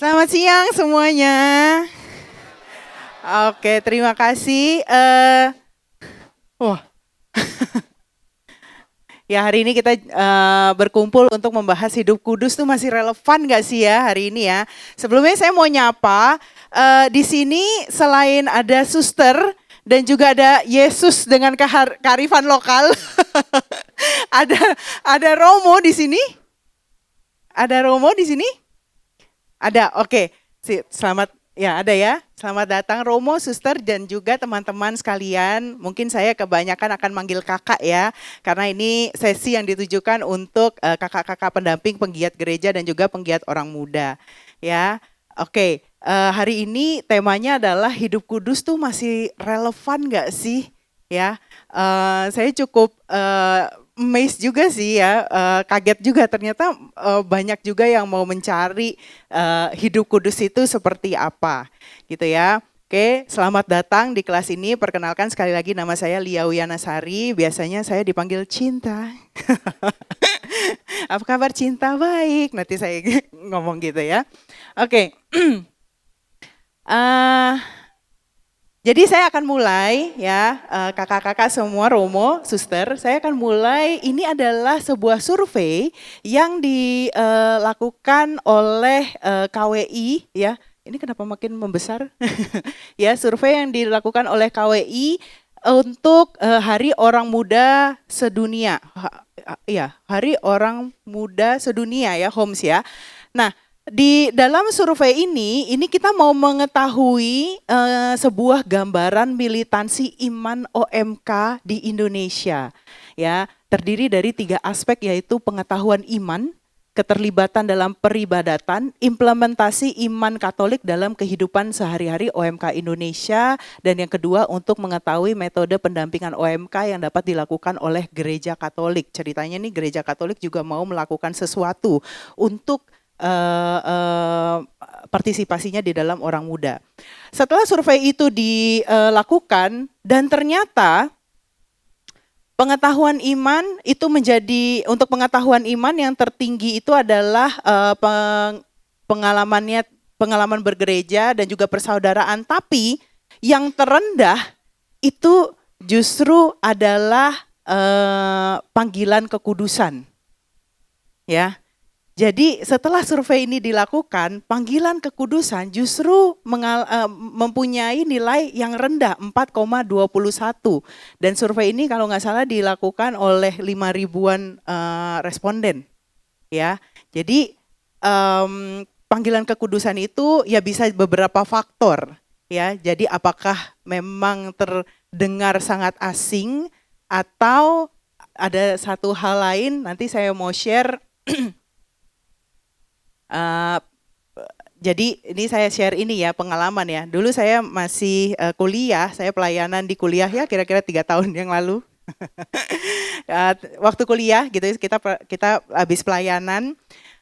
Selamat siang semuanya. Oke, terima kasih. Wah, ya hari ini kita berkumpul untuk membahas hidup kudus tuh masih relevan nggak sih ya hari ini ya? Sebelumnya saya mau nyapa di sini selain ada suster dan juga ada Yesus dengan kearifan lokal. ada ada Romo di sini? Ada Romo di sini? Ada, oke. Selamat, ya ada ya. Selamat datang Romo, Suster, dan juga teman-teman sekalian. Mungkin saya kebanyakan akan manggil kakak ya. Karena ini sesi yang ditujukan untuk kakak-kakak pendamping penggiat gereja dan juga penggiat orang muda. Ya, oke. Hari ini temanya adalah hidup kudus tuh masih relevan nggak sih? Ya, saya cukup amazed juga sih ya, kaget juga ternyata banyak juga yang mau mencari hidup kudus itu seperti apa gitu ya. Oke, selamat datang di kelas ini. Perkenalkan sekali lagi nama saya Lia Wiyanasari, biasanya saya dipanggil Cinta. Apa kabar Cinta? Baik, nanti saya ngomong gitu ya. Oke. Jadi saya akan mulai ya, kakak-kakak semua, Romo, Suster, saya akan mulai, ini adalah sebuah survei yang dilakukan oleh KWI ya, ini kenapa makin membesar? Ya, survei yang dilakukan oleh KWI untuk Hari Orang Muda Sedunia, ya, Hari Orang Muda Sedunia ya, HOMS ya. Nah, di dalam survei ini kita mau mengetahui sebuah gambaran militansi iman OMK di Indonesia. Ya, terdiri dari 3 aspek yaitu pengetahuan iman, keterlibatan dalam peribadatan, implementasi iman Katolik dalam kehidupan sehari-hari OMK Indonesia, dan yang kedua untuk mengetahui metode pendampingan OMK yang dapat dilakukan oleh Gereja Katolik. Ceritanya nih Gereja Katolik juga mau melakukan sesuatu untuk partisipasinya di dalam orang muda. Setelah survei itu dilakukan dan ternyata pengetahuan iman itu menjadi, untuk pengetahuan iman yang tertinggi itu adalah pengalaman bergereja dan juga persaudaraan, tapi yang terendah itu justru adalah panggilan kekudusan. Ya. Jadi setelah survei ini dilakukan, panggilan kekudusan justru mempunyai nilai yang rendah 4,21. Dan survei ini kalau nggak salah dilakukan oleh 5.000-an responden. Ya, jadi panggilan kekudusan itu ya bisa beberapa faktor. Ya, jadi apakah memang terdengar sangat asing atau ada satu hal lain, nanti saya mau share. Jadi ini saya share ini ya, pengalaman ya. Dulu saya masih kuliah, saya pelayanan di kuliah ya kira-kira 3 tahun yang lalu. Waktu kuliah gitu kita habis pelayanan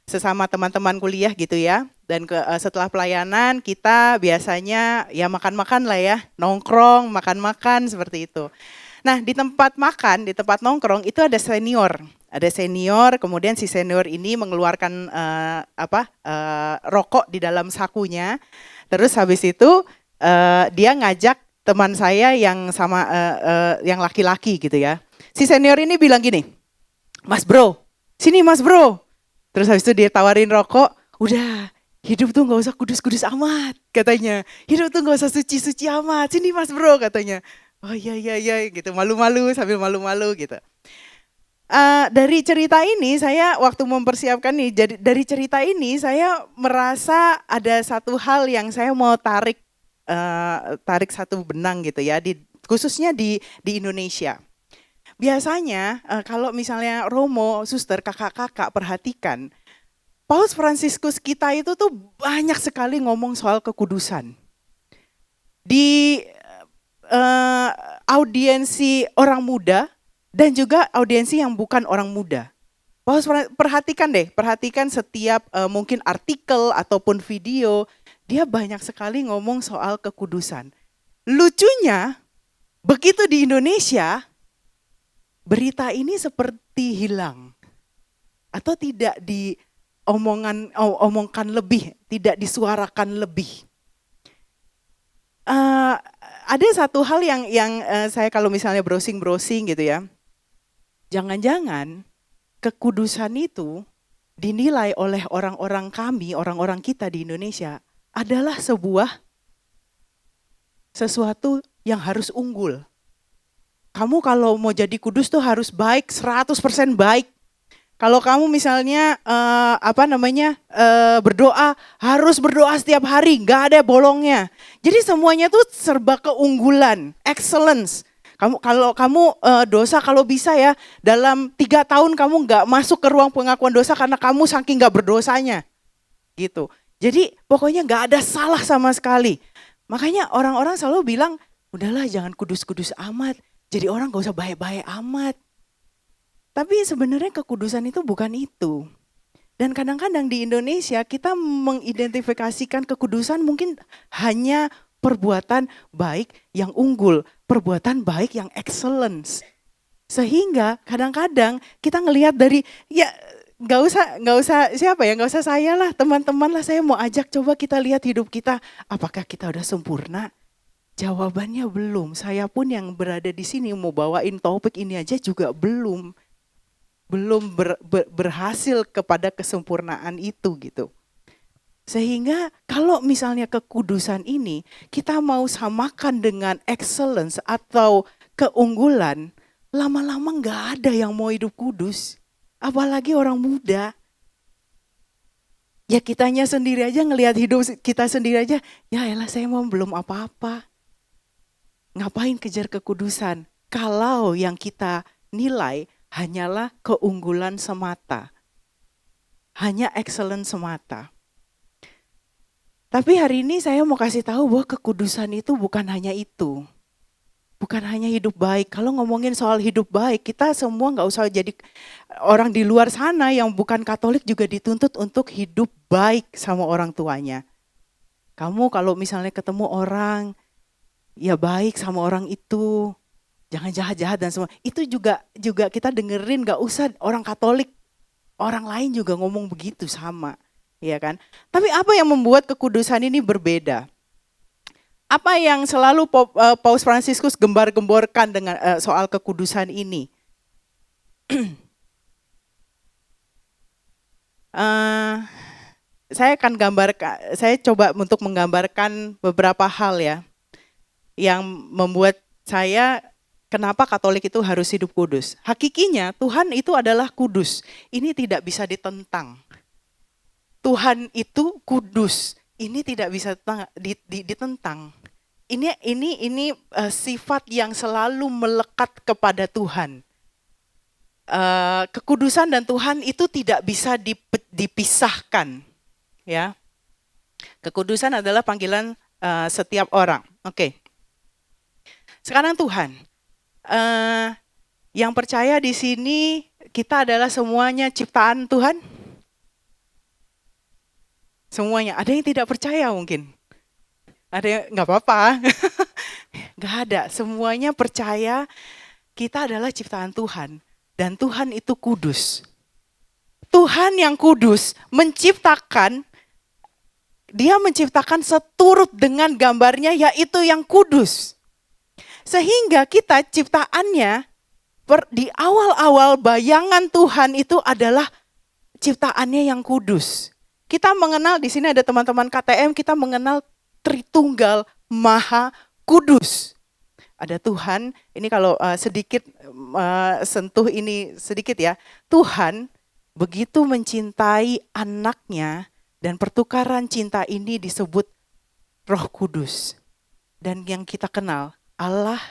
sesama teman-teman kuliah gitu ya. Dan setelah pelayanan kita biasanya ya makan-makan lah ya, nongkrong, makan-makan seperti itu. Nah, di tempat makan, di tempat nongkrong itu ada senior. Ada senior, kemudian si senior ini mengeluarkan rokok di dalam sakunya. Terus habis itu dia ngajak teman saya yang sama yang laki-laki gitu ya. Si senior ini bilang gini, "Mas bro, sini mas bro." Terus habis itu dia tawarin rokok, "Udah, hidup tuh gak usah kudus-kudus amat," katanya. "Hidup tuh gak usah suci-suci amat, sini mas bro," katanya. Oh iya gitu, malu-malu sambil malu-malu gitu. Dari cerita ini saya waktu mempersiapkan nih, jadi dari cerita ini saya merasa ada satu hal yang saya mau tarik satu benang gitu ya, khususnya di Indonesia. Biasanya kalau misalnya Romo, Suster, kakak-kakak perhatikan, Paus Fransiskus kita itu tuh banyak sekali ngomong soal kekudusan. Di audiensi orang muda dan juga audiensi yang bukan orang muda. Perhatikan setiap mungkin artikel ataupun video, dia banyak sekali ngomong soal kekudusan. Lucunya, begitu di Indonesia, berita ini seperti hilang atau tidak omongkan lebih, tidak disuarakan lebih. Ada satu hal yang saya kalau misalnya browsing gitu ya, jangan-jangan kekudusan itu dinilai oleh orang-orang kami, orang-orang kita di Indonesia adalah sesuatu yang harus unggul. Kamu kalau mau jadi kudus tuh harus baik, 100% baik. Kalau kamu misalnya berdoa, harus berdoa setiap hari, nggak ada bolongnya. Jadi semuanya tuh serba keunggulan, excellence. Kalau kamu dosa, kalau bisa ya dalam 3 tahun kamu nggak masuk ke ruang pengakuan dosa karena kamu saking nggak berdosanya, gitu. Jadi pokoknya nggak ada salah sama sekali. Makanya orang-orang selalu bilang, udahlah jangan kudus-kudus amat. Jadi orang nggak usah baik-baik amat. Tapi sebenarnya kekudusan itu bukan itu. Dan kadang-kadang di Indonesia kita mengidentifikasikan kekudusan mungkin hanya perbuatan baik yang unggul, perbuatan baik yang excellence. Sehingga kadang-kadang kita ngelihat dari nggak usah siapa ya, nggak usah saya lah, teman-teman lah, saya mau ajak coba kita lihat hidup kita, apakah kita udah sempurna? Jawabannya belum. Saya pun yang berada di sini mau bawain topik ini aja juga belum berhasil kepada kesempurnaan itu gitu. Sehingga kalau misalnya kekudusan ini kita mau samakan dengan excellence atau keunggulan, lama-lama nggak ada yang mau hidup kudus. Apalagi orang muda. Ya kitanya sendiri aja ngelihat hidup kita sendiri aja, ya elah saya mau belum apa-apa. Ngapain kejar kekudusan? Kalau yang kita nilai hanyalah keunggulan semata. Hanya excellence semata. Tapi hari ini saya mau kasih tahu bahwa kekudusan itu bukan hanya itu. Bukan hanya hidup baik. Kalau ngomongin soal hidup baik, kita semua gak usah jadi orang di luar sana yang bukan Katolik juga dituntut untuk hidup baik sama orang tuanya. Kamu kalau misalnya ketemu orang, ya baik sama orang itu. Jangan jahat-jahat dan semua. Itu juga kita dengerin, gak usah orang Katolik. Orang lain juga ngomong begitu sama. Ya kan? Tapi apa yang membuat kekudusan ini berbeda? Apa yang selalu Paus Fransiskus gembar-gemborkan dengan soal kekudusan ini? Saya coba untuk menggambarkan beberapa hal ya, yang membuat saya kenapa Katolik itu harus hidup kudus. Hakikinya Tuhan itu adalah kudus. Ini tidak bisa ditentang. Tuhan itu kudus. Ini tidak bisa ditentang. Ini sifat yang selalu melekat kepada Tuhan. Kekudusan dan Tuhan itu tidak bisa dipisahkan. Ya, kekudusan adalah panggilan setiap orang. Oke. Sekarang Tuhan, yang percaya di sini kita adalah semuanya ciptaan Tuhan. Semuanya. Ada yang tidak percaya mungkin. Ada yang nggak apa-apa. Nggak ada. Semuanya percaya kita adalah ciptaan Tuhan dan Tuhan itu kudus. Tuhan yang kudus menciptakan. Dia menciptakan seturut dengan gambarnya, yaitu yang kudus. Sehingga kita ciptaannya, di awal-awal bayangan Tuhan itu adalah ciptaannya yang kudus. Kita mengenal, di sini ada teman-teman KTM, kita mengenal Tritunggal Maha Kudus. Ada Tuhan, ini kalau sedikit sentuh ini sedikit ya. Tuhan begitu mencintai anaknya, dan pertukaran cinta ini disebut Roh Kudus. Dan yang kita kenal, Allah,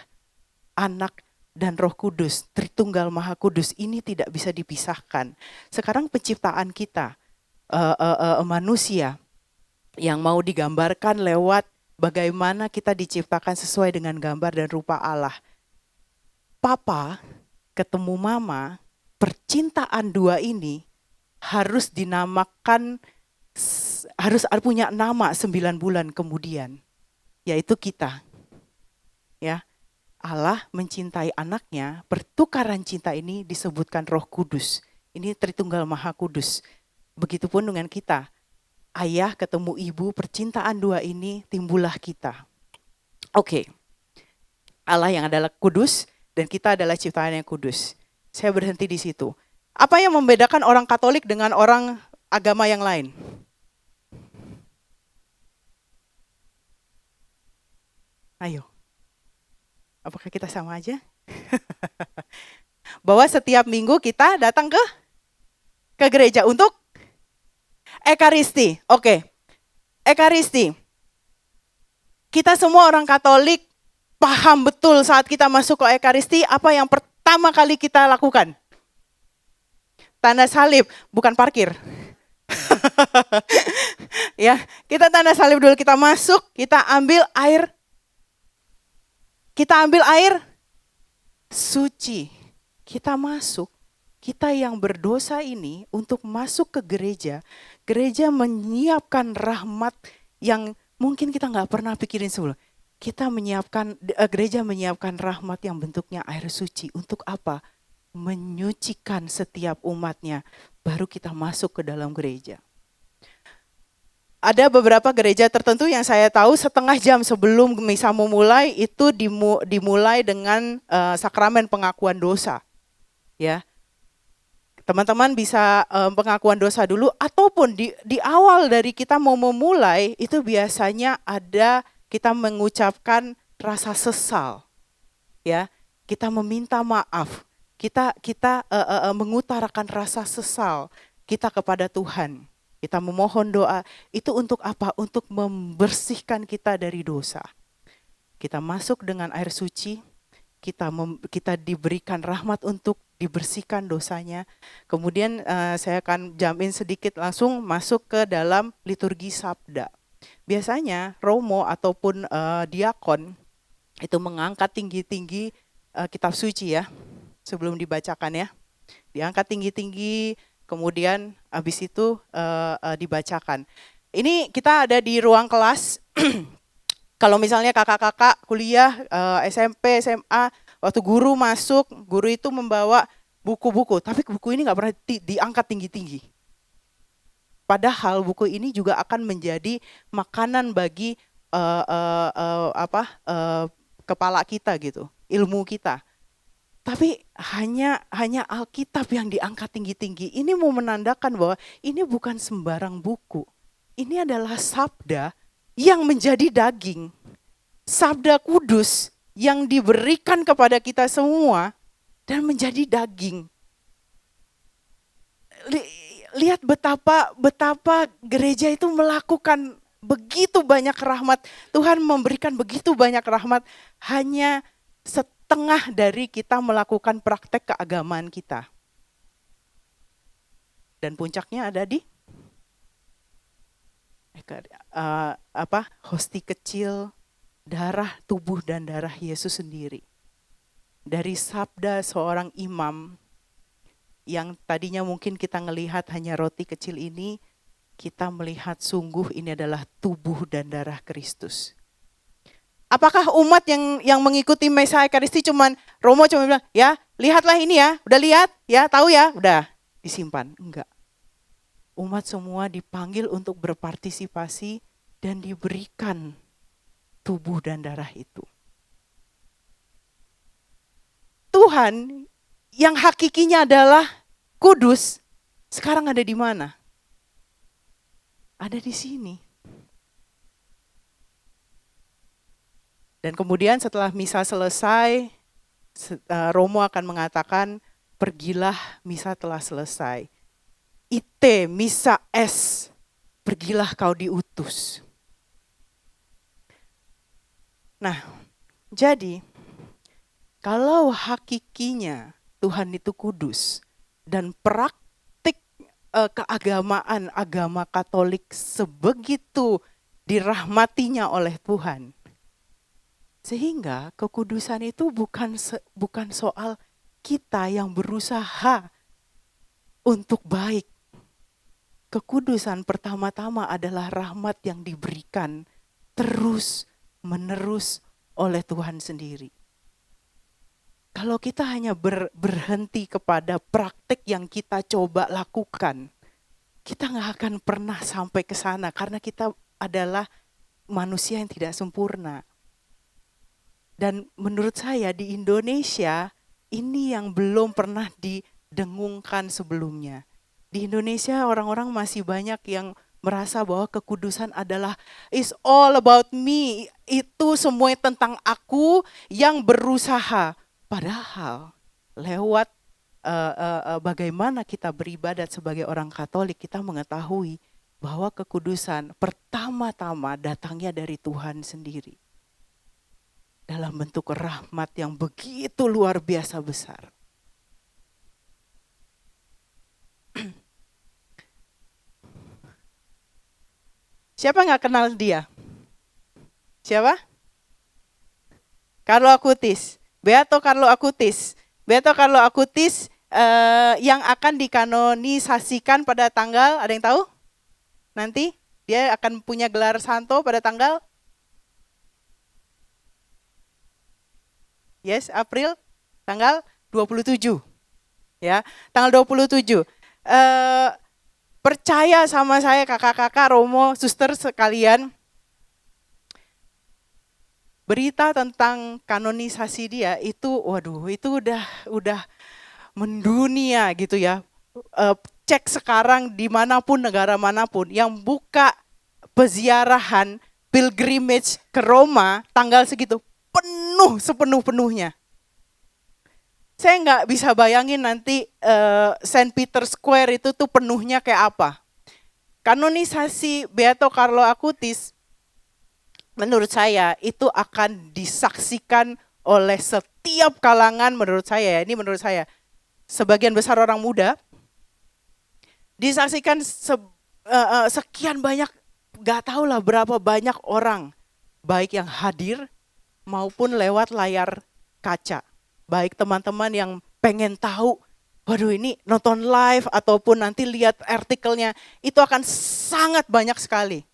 Anak, dan Roh Kudus, Tritunggal Maha Kudus, ini tidak bisa dipisahkan. Sekarang penciptaan kita, manusia, yang mau digambarkan lewat bagaimana kita diciptakan sesuai dengan gambar dan rupa Allah. Papa ketemu mama, percintaan dua ini harus dinamakan, harus punya nama 9 bulan kemudian, yaitu kita. Ya, Allah mencintai anaknya, pertukaran cinta ini disebutkan Roh Kudus. Ini Tritunggal Maha Kudus. Begitupun dengan kita. Ayah ketemu ibu, percintaan dua ini timbullah kita. Oke. Allah yang adalah kudus dan kita adalah ciptaan yang kudus. Saya berhenti di situ. Apa yang membedakan orang Katolik dengan orang agama yang lain? Ayo. Apakah kita sama aja? Bahwa setiap minggu kita datang ke gereja untuk Ekaristi. Oke. Ekaristi. Kita semua orang Katolik paham betul saat kita masuk ke Ekaristi apa yang pertama kali kita lakukan. Tanda salib, bukan parkir. Ya, kita tanda salib dulu, kita masuk, kita ambil air. Kita ambil air suci. Kita masuk. Kita yang berdosa ini untuk masuk ke gereja. Gereja menyiapkan rahmat yang mungkin kita nggak pernah pikirin sebelum. Gereja menyiapkan rahmat yang bentuknya air suci. Untuk apa? Menyucikan setiap umatnya. Baru kita masuk ke dalam gereja. Ada beberapa gereja tertentu yang saya tahu setengah jam sebelum misa memulai itu dimulai dengan sakramen pengakuan dosa. Ya, teman-teman bisa pengakuan dosa dulu ataupun di awal dari kita mau memulai itu biasanya ada kita mengucapkan rasa sesal. Ya, kita meminta maaf. Kita mengutarakan rasa sesal kita kepada Tuhan. Kita memohon doa, itu untuk apa? Untuk membersihkan kita dari dosa. Kita masuk dengan air suci, kita diberikan rahmat untuk dibersihkan dosanya. Kemudian saya akan jamin sedikit langsung masuk ke dalam liturgi sabda. Biasanya romo ataupun diakon itu mengangkat tinggi-tinggi kitab suci ya, sebelum dibacakan ya. Diangkat tinggi-tinggi, kemudian habis itu dibacakan. Ini kita ada di ruang kelas. Kalau misalnya kakak-kakak kuliah, SMP, SMA, waktu guru masuk, guru itu membawa buku-buku. Tapi buku ini nggak pernah diangkat tinggi-tinggi. Padahal buku ini juga akan menjadi makanan bagi kepala kita gitu, ilmu kita. Tapi hanya Alkitab yang diangkat tinggi-tinggi. Ini mau menandakan bahwa ini bukan sembarang buku. Ini adalah sabda yang menjadi daging. Sabda kudus yang diberikan kepada kita semua dan menjadi daging. Lihat betapa gereja itu melakukan begitu banyak rahmat. Tuhan memberikan begitu banyak rahmat hanya setengah dari kita melakukan praktek keagamaan kita. Dan puncaknya ada di hosti kecil, darah tubuh dan darah Yesus sendiri. Dari sabda seorang imam yang tadinya mungkin kita ngelihat hanya roti kecil ini, kita melihat sungguh ini adalah tubuh dan darah Kristus. Apakah umat yang mengikuti Misa Ekaristi Romo cuma bilang, ya lihatlah ini ya, udah lihat, ya tahu ya, udah disimpan. Enggak. Umat semua dipanggil untuk berpartisipasi dan diberikan tubuh dan darah itu. Tuhan yang hakikinya adalah kudus, sekarang ada di mana? Ada di sini. Dan kemudian setelah misa selesai, Romo akan mengatakan, pergilah misa telah selesai. Ite misa es, pergilah kau diutus. Nah, jadi kalau hakikinya Tuhan itu kudus dan praktik keagamaan agama Katolik sebegitu dirahmatinya oleh Tuhan, sehingga kekudusan itu bukan soal kita yang berusaha untuk baik. Kekudusan pertama-tama adalah rahmat yang diberikan terus menerus oleh Tuhan sendiri. Kalau kita hanya berhenti kepada praktik yang kita coba lakukan, kita nggak akan pernah sampai ke sana karena kita adalah manusia yang tidak sempurna. Dan menurut saya di Indonesia ini yang belum pernah didengungkan sebelumnya. Di Indonesia orang-orang masih banyak yang merasa bahwa kekudusan adalah is all about me. Itu semua tentang aku yang berusaha. Padahal lewat bagaimana kita beribadat sebagai orang Katolik, kita mengetahui bahwa kekudusan pertama-tama datangnya dari Tuhan sendiri. Dalam bentuk rahmat yang begitu luar biasa besar. Siapa nggak kenal dia? Siapa? Carlo Acutis. Beato Carlo Acutis. Beato Carlo Acutis yang akan dikanonisasikan pada tanggal, ada yang tahu? Nanti dia akan punya gelar santo pada tanggal? Yes, April tanggal 27. Ya, tanggal 27. Percaya sama saya kakak-kakak, Romo, suster sekalian. Berita tentang kanonisasi dia itu, waduh, itu udah mendunia gitu ya. Cek sekarang dimanapun, negara manapun yang buka peziarahan, pilgrimage ke Roma tanggal segitu, penuh sepenuh-penuhnya. Saya nggak bisa bayangin nanti Saint Peter Square itu tuh penuhnya kayak apa. Kanonisasi Beato Carlo Acutis menurut saya itu akan disaksikan oleh setiap kalangan menurut saya. Ini menurut saya. Sebagian besar orang muda disaksikan sekian banyak, gak tahu lah berapa banyak orang. Baik yang hadir maupun lewat layar kaca. Baik teman-teman yang pengen tahu, waduh ini nonton live ataupun nanti lihat artikelnya, itu akan sangat banyak sekali.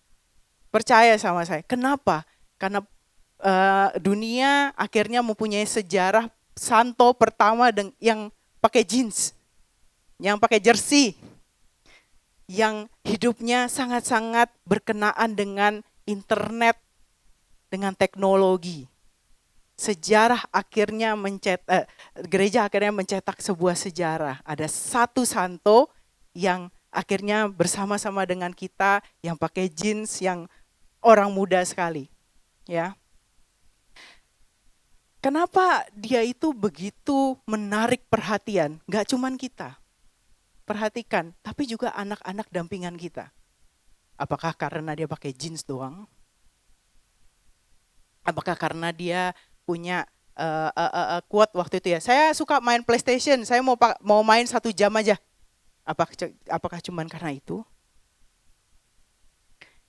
Percaya sama saya. Kenapa? Karena dunia akhirnya mempunyai sejarah santo pertama yang pakai jeans, yang pakai jersey, yang hidupnya sangat-sangat berkenaan dengan internet, dengan teknologi. Sejarah akhirnya gereja akhirnya mencetak sebuah sejarah. Ada satu santo yang akhirnya bersama-sama dengan kita yang pakai jeans, yang orang muda sekali. Ya. Kenapa dia itu begitu menarik perhatian? Gak cuman kita. Perhatikan, tapi juga anak-anak dampingan kita. Apakah karena dia pakai jeans doang? Apakah karena dia punya quote waktu itu ya, saya suka main PlayStation, saya mau main 1 jam aja. Apakah cuman karena itu?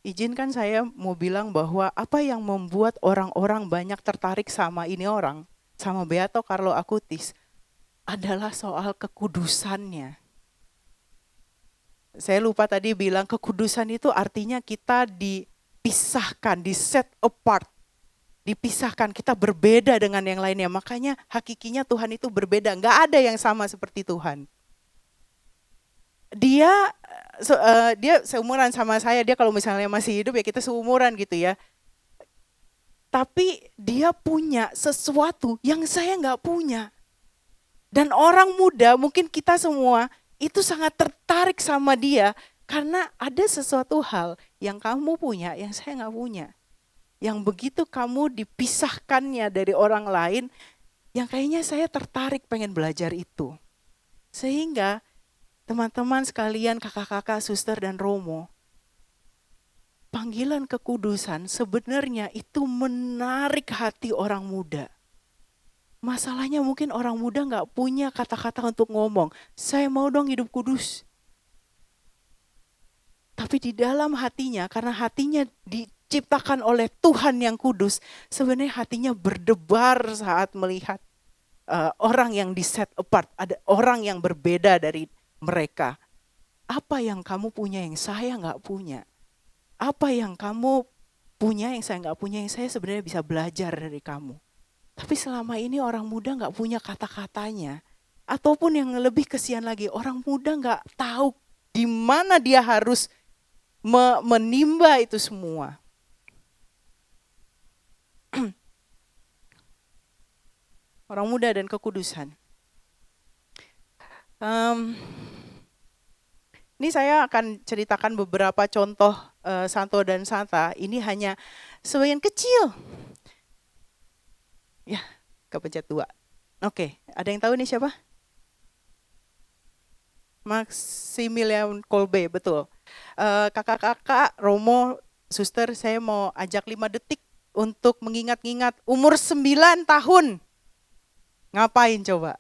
Izinkan saya mau bilang bahwa apa yang membuat orang-orang banyak tertarik sama ini orang, sama Beato Carlo Acutis, adalah soal kekudusannya. Saya lupa tadi bilang kekudusan itu artinya kita dipisahkan, di set apart. Dipisahkan, kita berbeda dengan yang lainnya. Makanya hakikinya Tuhan itu berbeda. Nggak ada yang sama seperti Tuhan. Dia seumuran sama saya. Dia kalau misalnya masih hidup ya kita seumuran gitu ya. Tapi dia punya sesuatu yang saya nggak punya. Dan orang muda, mungkin kita semua itu sangat tertarik sama dia. Karena ada sesuatu hal yang kamu punya, yang saya nggak punya. Yang begitu kamu dipisahkannya dari orang lain, yang kayaknya saya tertarik pengen belajar itu. Sehingga teman-teman sekalian, kakak-kakak, suster dan Romo, panggilan kekudusan sebenarnya itu menarik hati orang muda. Masalahnya mungkin orang muda gak punya kata-kata untuk ngomong, saya mau dong hidup kudus. Tapi di dalam hatinya, karena hatinya diciptakan oleh Tuhan yang kudus, sebenarnya hatinya berdebar saat melihat orang yang di set apart, ada orang yang berbeda dari mereka. Apa yang kamu punya yang saya gak punya? Apa yang kamu punya yang saya gak punya, yang saya sebenarnya bisa belajar dari kamu? Tapi selama ini orang muda gak punya kata-katanya. Ataupun yang lebih kesian lagi, orang muda gak tahu di mana dia harus menimba itu semua. Orang muda dan kekudusan. Ini saya akan ceritakan beberapa contoh Santo dan Santa. Ini hanya sebagian kecil. Ya, kepencet 2. Oke, ada yang tahu nih siapa? Maximilian Kolbe, betul. Kakak-kakak, Romo, suster, saya mau ajak 5 detik untuk mengingat-ingat umur 9 tahun. Ngapain coba?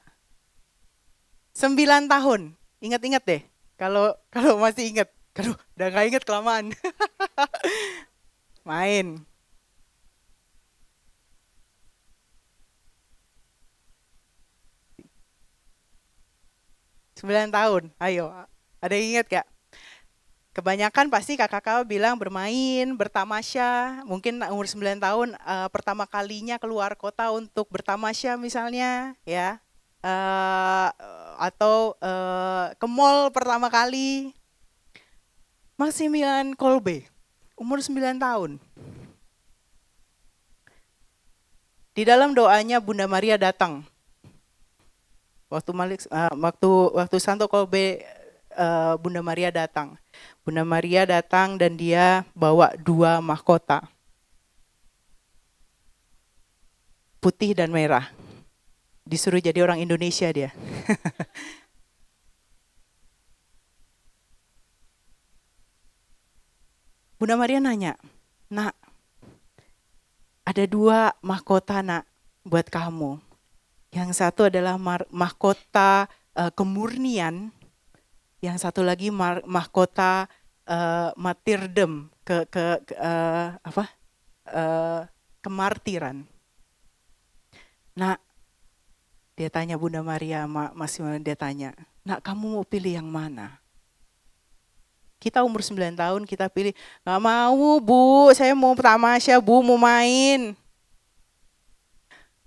9 tahun. Ingat-ingat deh. Kalau masih ingat. Aduh, udah gak ingat kelamaan. Main. Sembilan tahun. Ayo, ada yang ingat gak? Kebanyakan pasti kakak-kakak bilang bermain, bertamasya. Mungkin umur 9 tahun pertama kalinya keluar kota untuk bertamasya misalnya, ya. Atau ke mall pertama kali. Maximilian Kolbe, umur 9 tahun. Di dalam doanya Bunda Maria datang. Waktu Santo Kolbe, Bunda Maria datang. Bunda Maria datang dan dia bawa 2 mahkota. Putih dan merah. Disuruh jadi orang Indonesia dia. Bunda Maria nanya, "Nak, ada 2 mahkota nak buat kamu. Yang satu adalah mahkota kemurnian, yang satu lagi mahkota martyrdom, kemartiran." Nak, dia tanya Bunda Maria, masih dia tanya, "Nak, kamu mau pilih yang mana?" Kita umur 9 tahun kita pilih, "Gak mau Bu, saya mau tamasya Bu, mau main."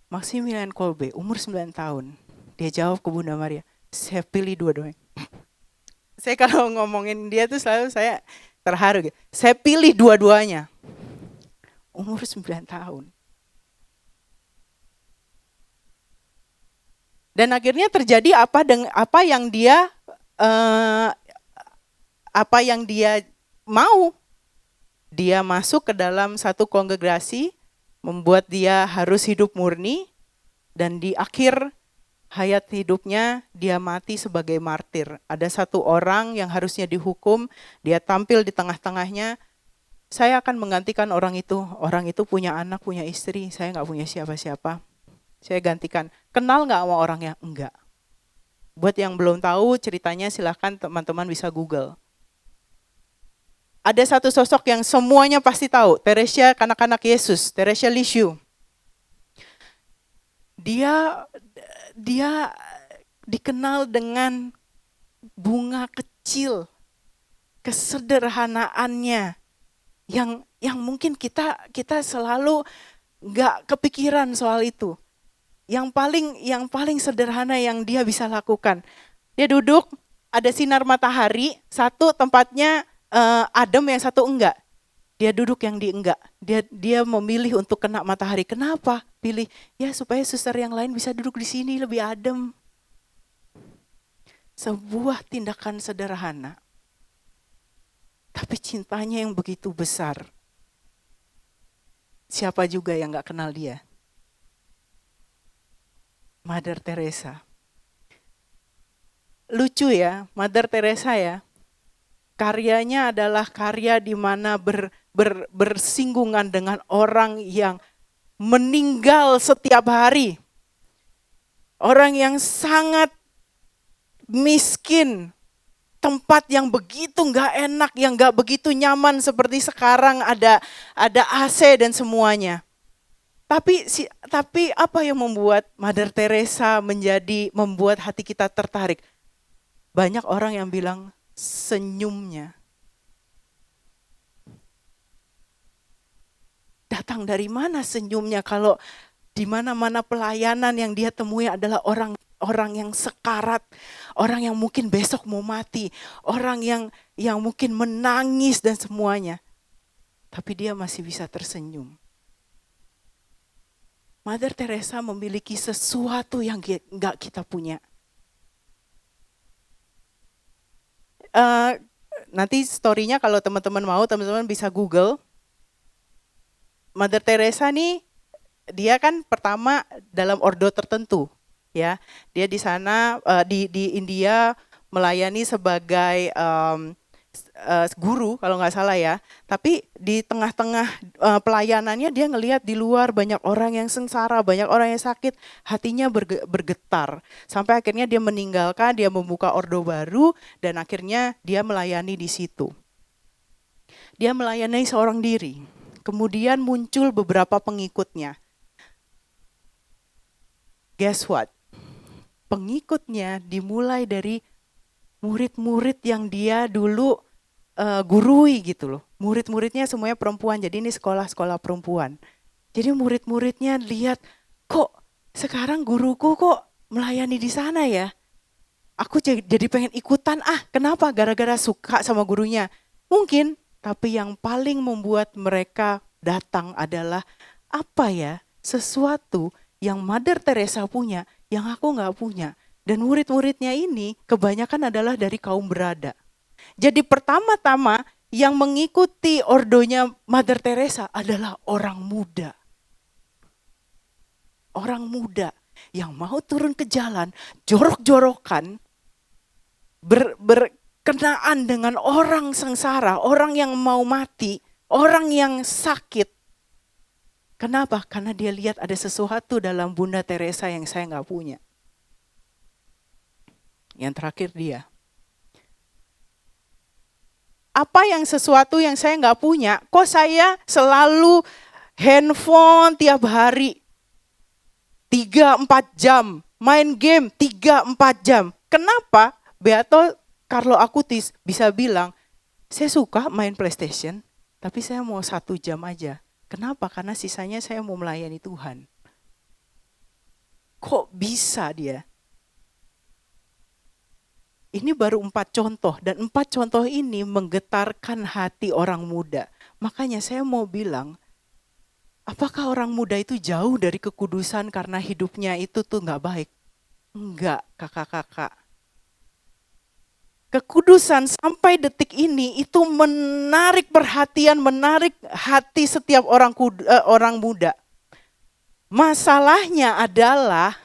Maximilian Kolbe umur 9 tahun, dia jawab ke Bunda Maria, "Saya pilih dua-duanya." Saya kalau ngomongin dia tuh selalu saya terharu gitu. Saya pilih dua-duanya. Umur 9 tahun. Dan akhirnya terjadi apa yang dia mau. Dia masuk ke dalam satu kongregasi, membuat dia harus hidup murni, dan di akhir hayat hidupnya dia mati sebagai martir. Ada satu orang yang harusnya dihukum, dia tampil di tengah-tengahnya, "Saya akan menggantikan orang itu punya anak, punya istri, saya gak punya siapa-siapa. Saya gantikan." Kenal gak sama orangnya? Enggak. Buat yang belum tahu ceritanya silahkan teman-teman bisa Google. Ada satu sosok yang semuanya pasti tahu, Teresia kanak-kanak Yesus, Teresia Lisieux. Dia dikenal dengan bunga kecil, kesederhanaannya yang mungkin kita selalu nggak kepikiran soal itu. Yang paling sederhana yang dia bisa lakukan, dia duduk, ada sinar matahari, satu tempatnya adem, yang satu enggak. Dia duduk yang di enggak. Dia memilih untuk kena matahari. Kenapa? Pilih ya supaya suster yang lain bisa duduk di sini lebih adem. Sebuah tindakan sederhana, tapi cintanya yang begitu besar. Siapa juga yang gak kenal dia? Mother Teresa. Lucu ya, Mother Teresa ya. Karyanya adalah karya di mana bersinggungan dengan orang yang meninggal setiap hari. Orang yang sangat miskin, tempat yang begitu gak enak, yang gak begitu nyaman seperti sekarang ada AC dan semuanya. Tapi apa yang membuat Mother Teresa membuat hati kita tertarik? Banyak orang yang bilang senyumnya. Datang dari mana senyumnya kalau di mana-mana pelayanan yang dia temui adalah orang orang yang sekarat, orang yang mungkin besok mau mati, orang yang mungkin menangis dan semuanya. Tapi dia masih bisa tersenyum. Mother Teresa memiliki sesuatu yang nggak kita punya. Nanti story-nya kalau teman-teman mau, teman-teman bisa Google. Mother Teresa nih, dia kan pertama dalam ordo tertentu, ya. Dia di sana di India melayani sebagai guru kalau nggak salah ya. Tapi di tengah-tengah pelayanannya dia ngelihat di luar banyak orang yang sengsara, banyak orang yang sakit, hatinya bergetar. Sampai akhirnya dia meninggalkan, dia membuka ordo baru dan akhirnya dia melayani di situ. Dia melayani seorang diri. Kemudian muncul beberapa pengikutnya. Guess what? Pengikutnya dimulai dari murid-murid yang dia dulu gurui gitu loh. Murid-muridnya semuanya perempuan, jadi ini sekolah-sekolah perempuan. Jadi murid-muridnya lihat, kok sekarang guruku kok melayani di sana ya? Aku jadi pengen ikutan, kenapa? Gara-gara suka sama gurunya. Mungkin, tapi yang paling membuat mereka datang adalah apa ya? Sesuatu yang Mother Teresa punya, yang aku nggak punya. Dan murid-muridnya ini kebanyakan adalah dari kaum berada. Jadi pertama-tama yang mengikuti ordonya Mother Teresa adalah orang muda. Orang muda yang mau turun ke jalan, jorok-jorokan, berkenaan dengan orang sengsara, orang yang mau mati, orang yang sakit. Kenapa? Karena dia lihat ada sesuatu dalam Bunda Teresa yang saya nggak punya. Yang terakhir dia. Apa yang sesuatu yang saya nggak punya, kok saya selalu handphone tiap hari 3-4 jam, main game 3-4 jam. Kenapa? Beato Carlo Acutis bisa bilang, saya suka main PlayStation, tapi saya mau 1 jam aja. Kenapa? Karena sisanya saya mau melayani Tuhan. Kok bisa dia? Ini baru 4 contoh, dan 4 contoh ini menggetarkan hati orang muda. Makanya saya mau bilang, apakah orang muda itu jauh dari kekudusan karena hidupnya itu tuh gak baik? Enggak, kakak-kakak. Kekudusan sampai detik ini itu menarik perhatian, menarik hati setiap orang muda. Masalahnya adalah,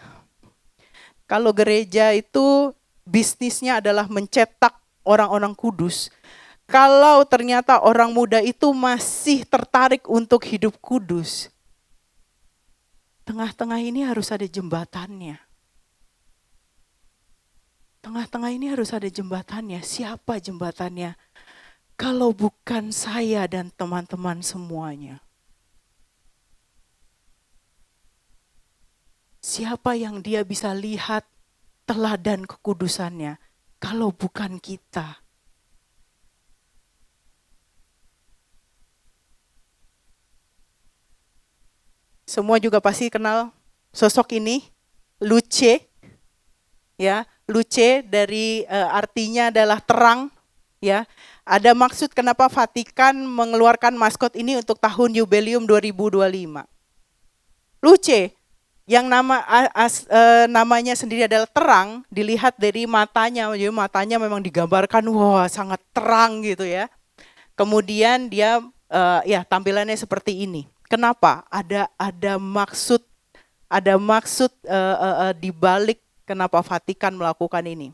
kalau gereja itu bisnisnya adalah mencetak orang-orang kudus. Kalau ternyata orang muda itu masih tertarik untuk hidup kudus, tengah-tengah ini harus ada jembatannya. Tengah-tengah ini harus ada jembatannya. Siapa jembatannya? Kalau bukan saya dan teman-teman semuanya. Siapa yang dia bisa lihat teladan kekudusannya kalau bukan kita? Semua juga pasti kenal sosok ini, Luce. Ya, Luce dari artinya adalah terang, ya. Ada maksud kenapa Vatikan mengeluarkan maskot ini untuk tahun Jubileum 2025. Luce yang namanya sendiri adalah terang, dilihat dari matanya. Jadi matanya memang digambarkan sangat terang gitu ya. Kemudian dia tampilannya seperti ini. Kenapa? Ada maksud di balik kenapa Vatikan melakukan ini.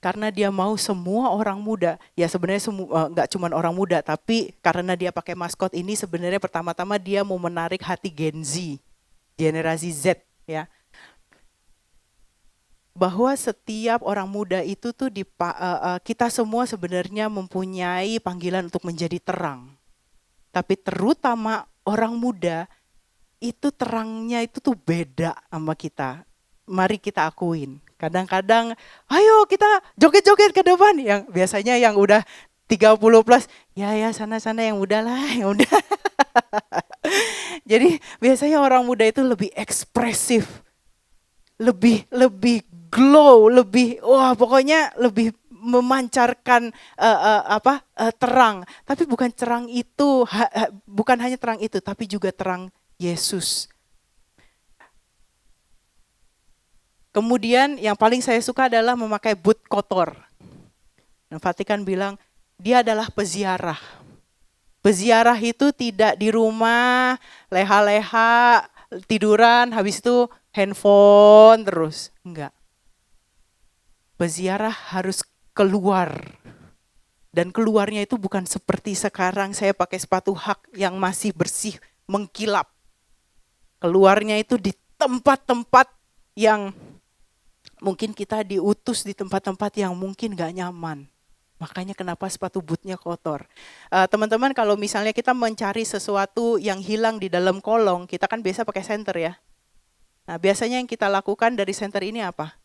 Karena dia mau semua orang muda, ya sebenarnya nggak cuma orang muda, tapi karena dia pakai maskot ini sebenarnya pertama-tama dia mau menarik hati Gen Z. Generasi Z ya. Bahwa setiap orang muda itu tuh kita semua sebenarnya mempunyai panggilan untuk menjadi terang. Tapi terutama orang muda itu terangnya itu tuh beda sama kita. Mari kita akuin. Kadang-kadang ayo kita joget-joget ke depan, yang biasanya yang udah 30 plus, ya sana-sana yang udah lah, yang udah. Jadi biasanya orang muda itu lebih ekspresif, lebih lebih glow, lebih wah pokoknya lebih memancarkan terang. Tapi bukan terang itu, bukan hanya terang itu, tapi juga terang Yesus. Kemudian yang paling saya suka adalah memakai boot kotor. Dan Vatikan bilang dia adalah peziarah. Peziarah itu tidak di rumah leha-leha tiduran habis itu handphone terus. Enggak. Peziarah harus keluar. Dan keluarnya itu bukan seperti sekarang saya pakai sepatu hak yang masih bersih, mengkilap. Keluarnya itu di tempat-tempat yang mungkin kita diutus di tempat-tempat yang mungkin gak nyaman. Makanya kenapa sepatu bootnya kotor. Teman-teman kalau misalnya kita mencari sesuatu yang hilang di dalam kolong, kita kan biasa pakai senter ya. Nah biasanya yang kita lakukan dari senter ini apa?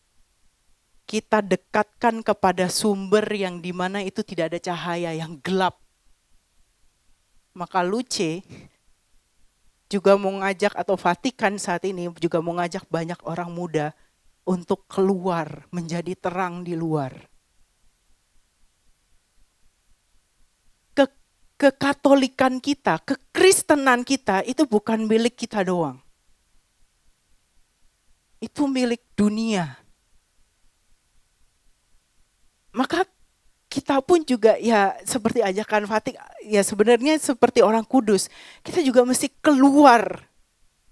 Kita dekatkan kepada sumber yang dimana itu tidak ada cahaya, yang gelap. Maka Luce juga mau ngajak, atau Vatikan saat ini juga mau ngajak banyak orang muda untuk keluar, menjadi terang di luar. Kekatolikan kita, kekristenan kita itu bukan milik kita doang. Itu milik dunia. Maka kita pun juga ya seperti ajakan Vatikan, ya sebenarnya seperti orang kudus. Kita juga mesti keluar,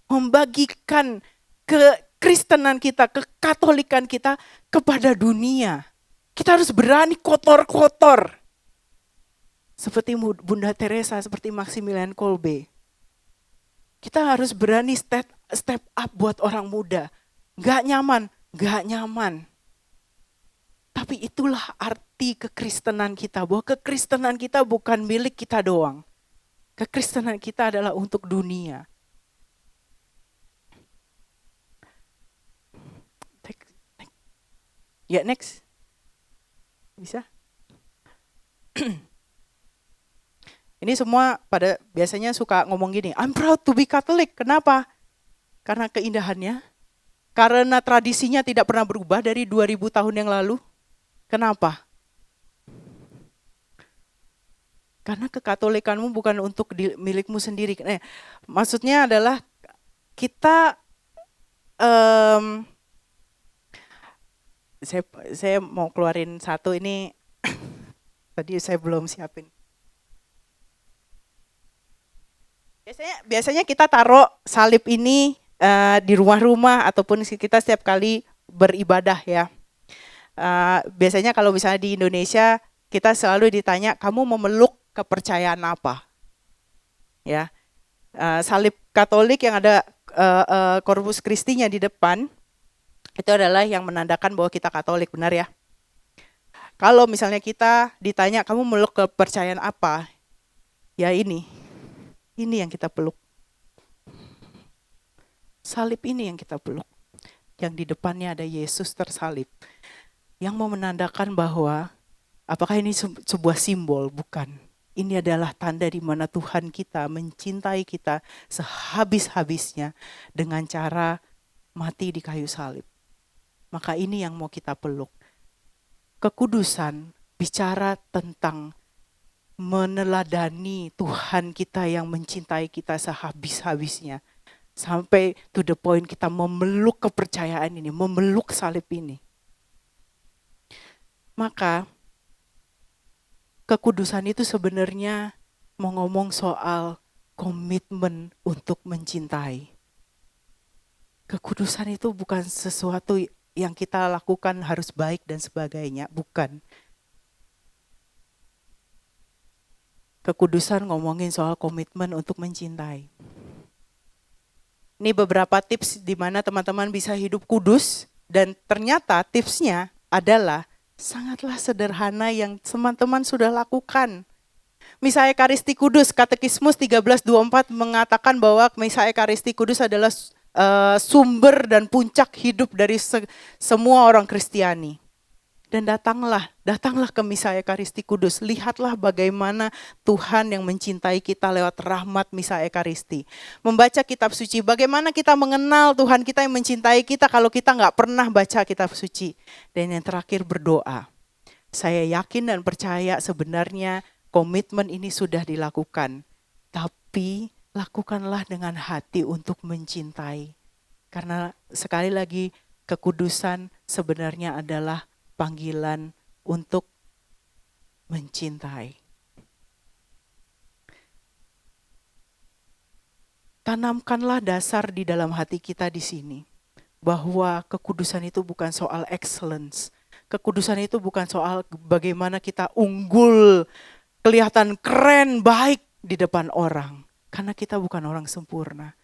membagikan kekristenan kita, kekatolikan kita kepada dunia. Kita harus berani kotor-kotor. Seperti Bunda Teresa, seperti Maximilian Kolbe. Kita harus berani step up buat orang muda. Gak nyaman. Tapi itulah arti kekristenan kita, bahwa kekristenan kita bukan milik kita doang. Kekristenan kita adalah untuk dunia. Ya, next. Bisa? Ini semua pada biasanya suka ngomong gini, I'm proud to be Catholic. Kenapa? Karena keindahannya. Karena tradisinya tidak pernah berubah dari 2000 tahun yang lalu. Kenapa? Karena kekatolikanmu bukan untuk milikmu sendiri. Maksudnya adalah kita, saya mau keluarin satu ini, tadi saya belum siapin. Biasanya kita taruh salib ini di rumah-rumah ataupun kita setiap kali beribadah ya. Biasanya kalau misalnya di Indonesia kita selalu ditanya, kamu memeluk kepercayaan apa? Ya, salib Katolik yang ada Corpus Christi-nya di depan itu adalah yang menandakan bahwa kita Katolik, benar ya? Kalau misalnya kita ditanya, kamu memeluk kepercayaan apa? Ya ini yang kita peluk. Salib ini yang kita peluk. Yang di depannya ada Yesus tersalib. Yang mau menandakan bahwa apakah ini sebuah simbol? Bukan. Ini adalah tanda di mana Tuhan kita mencintai kita sehabis-habisnya dengan cara mati di kayu salib. Maka ini yang mau kita peluk. Kekudusan bicara tentang meneladani Tuhan kita yang mencintai kita sehabis-habisnya. Sampai to the point kita memeluk kepercayaan ini, memeluk salib ini. Maka kekudusan itu sebenarnya mau ngomong soal komitmen untuk mencintai. Kekudusan itu bukan sesuatu yang kita lakukan harus baik dan sebagainya, bukan. Kekudusan ngomongin soal komitmen untuk mencintai. Ini beberapa tips di mana teman-teman bisa hidup kudus, dan ternyata tipsnya adalah sangatlah sederhana yang teman-teman sudah lakukan. Misa Ekaristi Kudus, Katekismus 1324 mengatakan bahwa Misa Ekaristi Kudus adalah sumber dan puncak hidup dari semua orang Kristiani. Dan datanglah ke Misa Ekaristi Kudus. Lihatlah bagaimana Tuhan yang mencintai kita lewat rahmat Misa Ekaristi. Membaca kitab suci, bagaimana kita mengenal Tuhan kita yang mencintai kita kalau kita nggak pernah baca kitab suci. Dan yang terakhir berdoa. Saya yakin dan percaya sebenarnya komitmen ini sudah dilakukan. Tapi lakukanlah dengan hati untuk mencintai. Karena sekali lagi kekudusan sebenarnya adalah panggilan untuk mencintai. Tanamkanlah dasar di dalam hati kita di sini. Bahwa kekudusan itu bukan soal excellence. Kekudusan itu bukan soal bagaimana kita unggul, kelihatan keren, baik di depan orang. Karena kita bukan orang sempurna.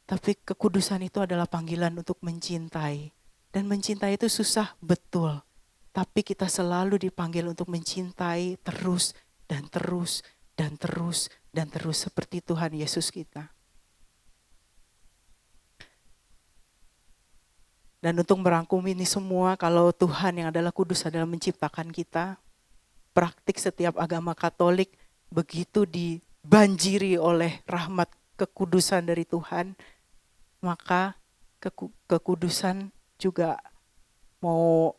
Tapi kekudusan itu adalah panggilan untuk mencintai. Dan mencintai itu susah, betul. Tapi kita selalu dipanggil untuk mencintai terus dan terus dan terus dan terus seperti Tuhan Yesus kita. Dan untuk merangkum ini semua, kalau Tuhan yang adalah kudus adalah menciptakan kita, praktik setiap agama Katolik begitu dibanjiri oleh rahmat kekudusan dari Tuhan, maka kekudusan juga mau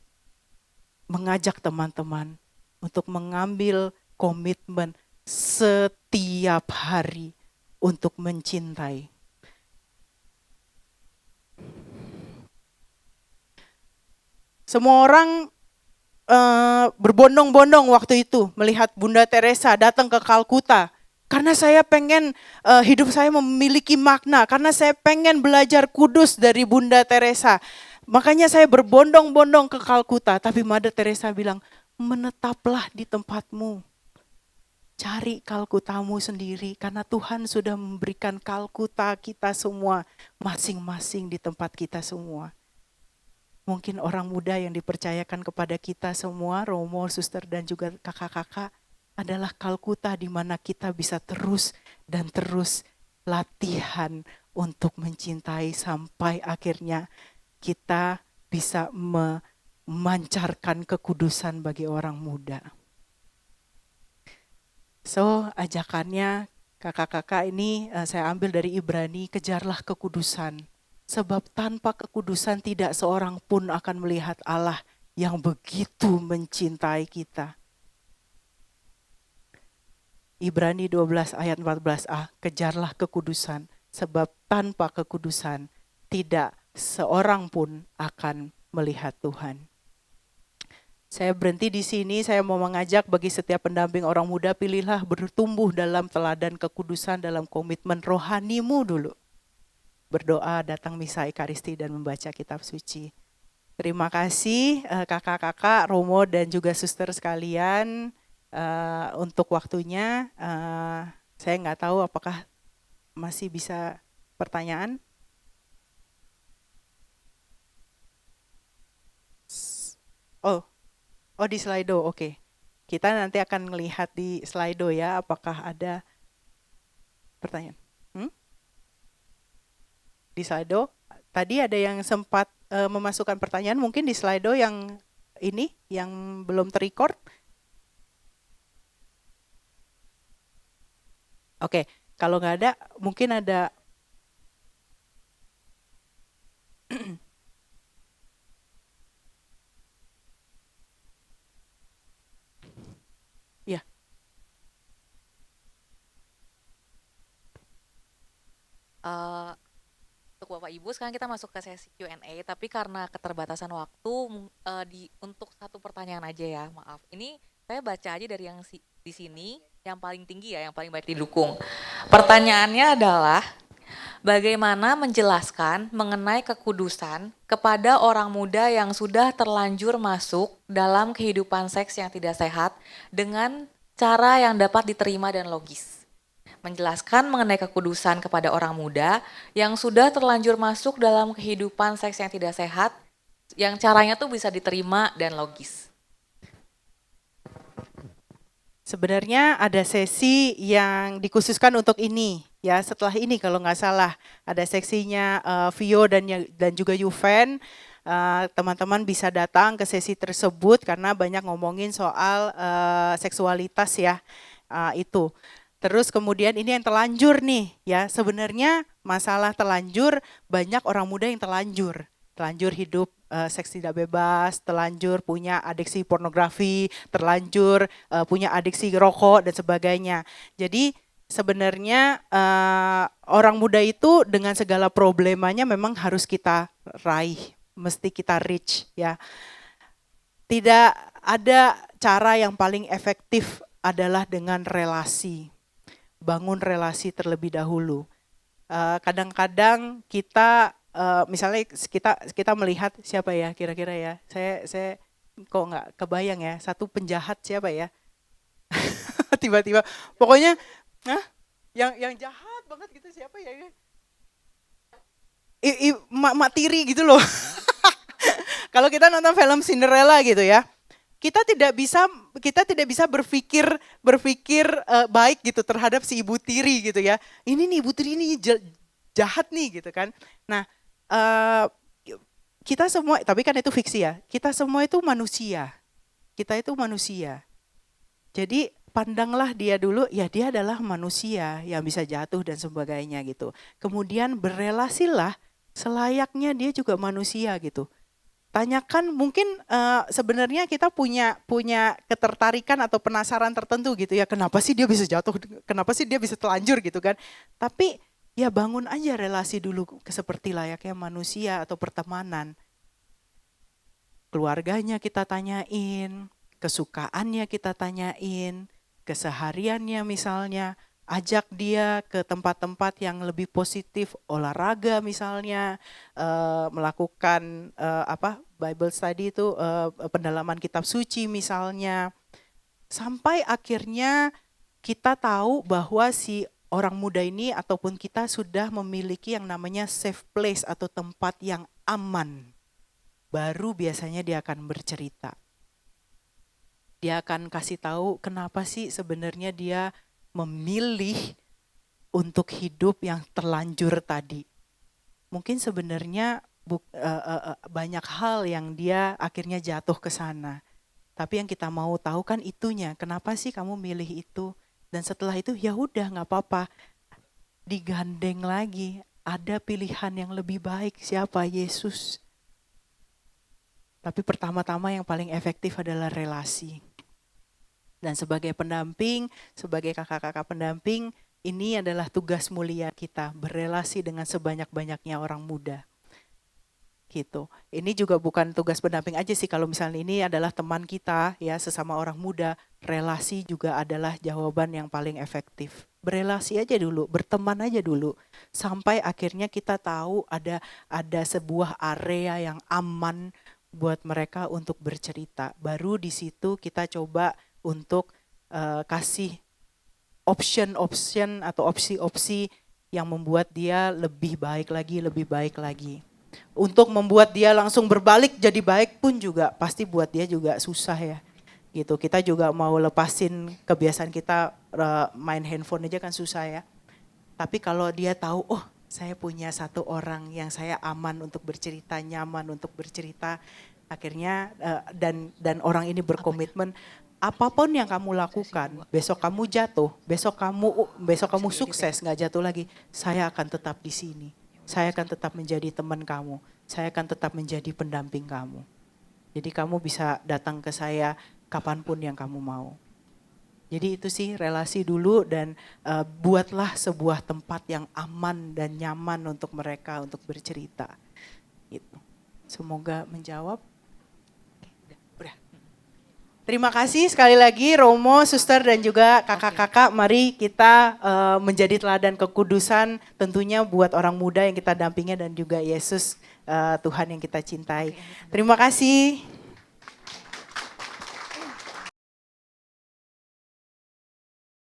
mengajak teman-teman untuk mengambil komitmen setiap hari untuk mencintai. Semua orang berbondong-bondong waktu itu melihat Bunda Teresa datang ke Kalkuta. Karena saya pengen hidup saya memiliki makna, karena saya pengen belajar kudus dari Bunda Teresa. Makanya saya berbondong-bondong ke Kalkuta, tapi Mother Teresa bilang, menetaplah di tempatmu. Cari Kalkutamu sendiri, karena Tuhan sudah memberikan Kalkuta kita semua, masing-masing di tempat kita semua. Mungkin orang muda yang dipercayakan kepada kita semua, Romo, suster dan juga kakak-kakak, adalah Kalkuta di mana kita bisa terus dan terus latihan untuk mencintai sampai akhirnya kita bisa memancarkan kekudusan bagi orang muda. So, ajakannya kakak-kakak ini saya ambil dari Ibrani, kejarlah kekudusan. Sebab tanpa kekudusan tidak seorang pun akan melihat Allah yang begitu mencintai kita. Ibrani 12 ayat 14a, kejarlah kekudusan. Sebab tanpa kekudusan tidak seorang pun akan melihat Tuhan. Saya berhenti di sini, saya mau mengajak bagi setiap pendamping orang muda, pilihlah bertumbuh dalam teladan kekudusan dalam komitmen rohanimu dulu. Berdoa, datang misa Ekaristi dan membaca kitab suci. Terima kasih kakak-kakak, Romo dan juga suster sekalian untuk waktunya. Saya nggak tahu apakah masih bisa pertanyaan. Oh di Slido, oke. Kita nanti akan melihat di Slido ya, apakah ada pertanyaan. Di Slido, tadi ada yang sempat memasukkan pertanyaan, mungkin di Slido yang ini, yang belum terrecord. Oke, kalau nggak ada, mungkin ada. Ya. Untuk Bapak Ibu, sekarang kita masuk ke sesi Q&A, tapi karena keterbatasan waktu, untuk satu pertanyaan aja ya, maaf. Ini saya baca aja dari yang di sini, yang paling tinggi ya, yang paling baik didukung. Pertanyaannya adalah, bagaimana menjelaskan mengenai kekudusan kepada orang muda yang sudah terlanjur masuk dalam kehidupan seks yang tidak sehat dengan cara yang dapat diterima dan logis? Menjelaskan mengenai kekudusan kepada orang muda yang sudah terlanjur masuk dalam kehidupan seks yang tidak sehat, yang caranya tuh bisa diterima dan logis. Sebenarnya ada sesi yang dikhususkan untuk ini, ya setelah ini kalau nggak salah ada seksinya Vio dan juga Yuven. teman-teman bisa datang ke sesi tersebut karena banyak ngomongin soal seksualitas ya, itu. Terus kemudian ini yang telanjur nih ya, sebenarnya masalah telanjur banyak orang muda yang telanjur hidup seks tidak bebas, telanjur punya adiksi pornografi, terlanjur punya adiksi rokok dan sebagainya. Jadi sebenarnya orang muda itu dengan segala problemanya memang harus kita raih, mesti kita reach ya. Tidak ada cara yang paling efektif adalah dengan relasi. Bangun relasi terlebih dahulu. Kadang-kadang kita misalnya kita melihat siapa ya kira-kira ya. Saya kok nggak kebayang ya, satu penjahat siapa ya? Tiba-tiba pokoknya yang jahat banget gitu siapa ya? Mak tiri gitu loh. Kalau kita nonton film Cinderella gitu ya, kita tidak bisa berpikir baik gitu terhadap si ibu tiri gitu ya. Ini nih ibu tiri ini jahat nih gitu kan. Nah, kita semua, tapi kan itu fiksi ya. Kita semua itu manusia. Kita itu manusia. Jadi pandanglah dia dulu, ya dia adalah manusia yang bisa jatuh dan sebagainya gitu. Kemudian berelasilah selayaknya dia juga manusia gitu. Tanyakan mungkin sebenarnya kita punya ketertarikan atau penasaran tertentu gitu ya, kenapa sih dia bisa jatuh, kenapa sih dia bisa telanjur gitu kan. Tapi ya bangun aja relasi dulu seperti layaknya manusia atau pertemanan. Keluarganya kita tanyain, kesukaannya kita tanyain, kesehariannya misalnya, ajak dia ke tempat-tempat yang lebih positif, olahraga misalnya, melakukan Bible study itu, pendalaman kitab suci misalnya, sampai akhirnya kita tahu bahwa si orang muda ini ataupun kita sudah memiliki yang namanya safe place atau tempat yang aman. Baru biasanya dia akan bercerita. Dia akan kasih tahu kenapa sih sebenarnya dia memilih untuk hidup yang terlanjur tadi. Mungkin sebenarnya banyak hal yang dia akhirnya jatuh ke sana. Tapi yang kita mau tahu kan itunya. Kenapa sih kamu milih itu? Dan setelah itu ya udah nggak apa-apa. Digandeng lagi. Ada pilihan yang lebih baik. Siapa? Yesus. Tapi pertama-tama yang paling efektif adalah relasi. Dan sebagai pendamping, sebagai kakak-kakak pendamping, ini adalah tugas mulia kita, berelasi dengan sebanyak-banyaknya orang muda. Gitu. Ini juga bukan tugas pendamping aja sih, kalau misalnya ini adalah teman kita ya, sesama orang muda, relasi juga adalah jawaban yang paling efektif. Berelasi aja dulu, berteman aja dulu, sampai akhirnya kita tahu ada sebuah area yang aman buat mereka untuk bercerita. Baru di situ kita coba untuk kasih option atau opsi-opsi yang membuat dia lebih baik lagi. Untuk membuat dia langsung berbalik jadi baik pun juga pasti buat dia juga susah ya. Gitu. Kita juga mau lepasin kebiasaan kita main handphone aja kan susah ya. Tapi kalau dia tahu, oh saya punya satu orang yang saya aman untuk bercerita, nyaman untuk bercerita, akhirnya dan orang ini berkomitmen, apapun yang kamu lakukan, besok kamu jatuh, besok kamu sukses nggak jatuh lagi, saya akan tetap di sini, saya akan tetap menjadi teman kamu, saya akan tetap menjadi pendamping kamu. Jadi kamu bisa datang ke saya kapanpun yang kamu mau. Jadi itu sih relasi dulu dan buatlah sebuah tempat yang aman dan nyaman untuk mereka untuk bercerita. Gitu. Semoga menjawab. Udah. Terima kasih sekali lagi Romo, Suster dan juga kakak-kakak. Mari kita menjadi teladan kekudusan tentunya buat orang muda yang kita dampingi dan juga Yesus Tuhan yang kita cintai. Terima kasih.